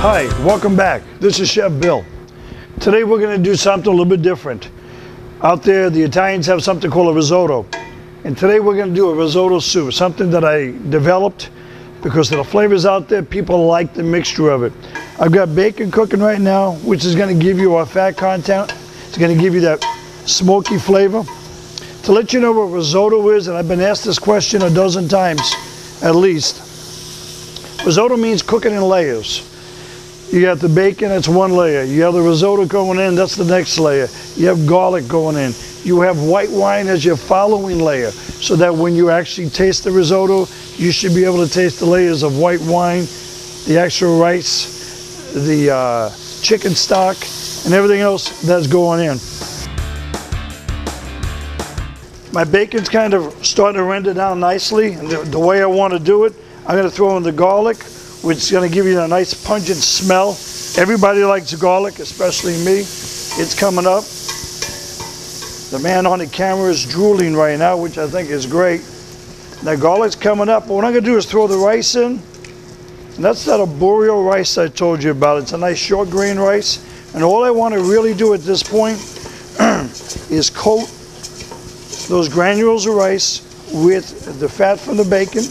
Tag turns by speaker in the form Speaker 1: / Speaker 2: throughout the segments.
Speaker 1: Hi, welcome back. This is Chef Bill. Today we're going to do something a little bit different. Out there, the Italians have something called a risotto. And today we're going to do a risotto soup, something that I developed because of the flavors out there. People like the mixture of it. I've got bacon cooking right now, which is going to give you our fat content. It's going to give you that smoky flavor. To let you know what risotto is, and I've been asked this question a dozen times at least. Risotto means cooking in layers. You got the bacon, that's one layer. You have the risotto going in, that's the next layer. You have garlic going in. You have white wine as your following layer, so that when you actually taste the risotto, you should be able to taste the layers of white wine, the extra rice, the chicken stock, and everything else that's going in. My bacon's kind of starting to render down nicely, and the way I want to do it, I'm going to throw in the garlic, which is going to give you a nice pungent smell. Everybody likes garlic, especially me. It's coming up. The man on the camera is drooling right now, which I think is great. Now garlic's coming up, but what I'm going to do is throw the rice in. And that's that Arborio rice I told you about. It's a nice short grain rice. And all I want to really do at this point is coat those granules of rice with the fat from the bacon.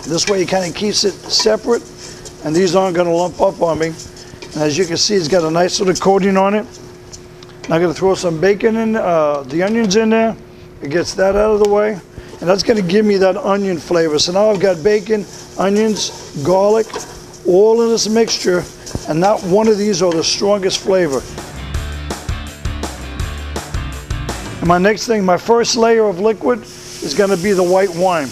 Speaker 1: This way it kind of keeps it separate, and these aren't going to lump up on me. And as you can see, it's got a nice little coating on it. Now I'm going to throw some bacon in, the onions in there. It gets that out of the way, and that's going to give me that onion flavor. So now I've got bacon, onions, garlic, all in this mixture, and not one of these are the strongest flavor. And my next thing, my first layer of liquid is going to be the white wine.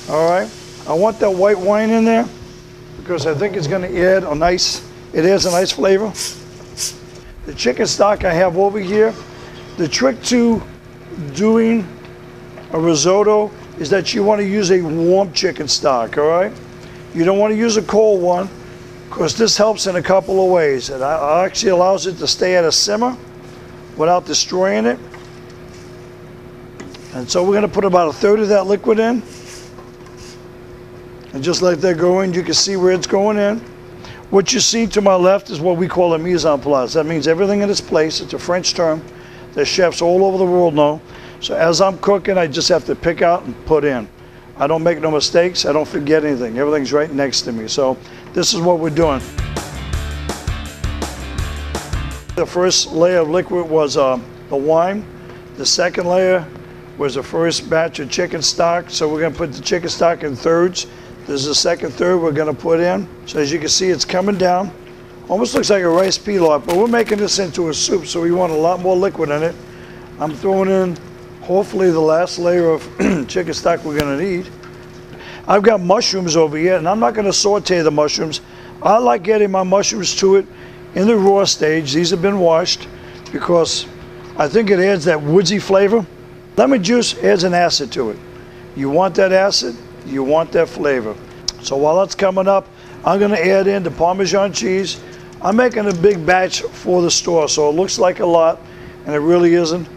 Speaker 1: All right, I want that white wine in there because I think it's going to add a nice, it adds a nice flavor. The chicken stock I have over here, the trick to doing a risotto is that you want to use a warm chicken stock, all right? You don't want to use a cold one because this helps in a couple of ways. It actually allows it to stay at a simmer without destroying it. And so we're going to put about 1/3 of that liquid in. And just let that go in, you can see where it's going in. What you see to my left is what we call a mise en place. That means everything in its place. It's a French term that chefs all over the world know. So as I'm cooking, I just have to pick out and put in. I don't make no mistakes. I don't forget anything. Everything's right next to me. So this is what we're doing. The first layer of liquid was the wine. The second layer was the first batch of chicken stock. So we're going to put the chicken stock in thirds. This is the second third we're going to put in. So as you can see, it's coming down. Almost looks like a rice pilaf, but we're making this into a soup, so we want a lot more liquid in it. I'm throwing in, hopefully, the last layer of chicken stock we're going to need. I've got mushrooms over here, and I'm not going to saute the mushrooms. I like getting my mushrooms to it in the raw stage. These have been washed because I think it adds that woodsy flavor. Lemon juice adds an acid to it. You want that acid, you want that flavor. So while that's coming up, I'm going to add in the Parmesan cheese. I'm making a big batch for the store, so it looks like a lot, and it really isn't.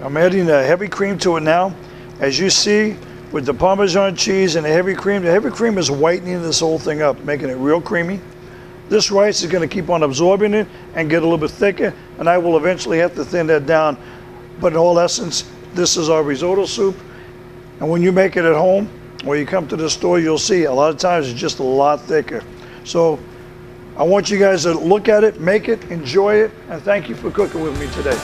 Speaker 1: I'm adding a heavy cream to it now. As you see, with the Parmesan cheese and the heavy cream is whitening this whole thing up, making it real creamy. This rice is going to keep on absorbing it and get a little bit thicker, and I will eventually have to thin that down. But in all essence, this is our risotto soup. And when you make it at home, or you come to the store, you'll see a lot of times it's just a lot thicker. So I want you guys to look at it, make it, enjoy it, and thank you for cooking with me today.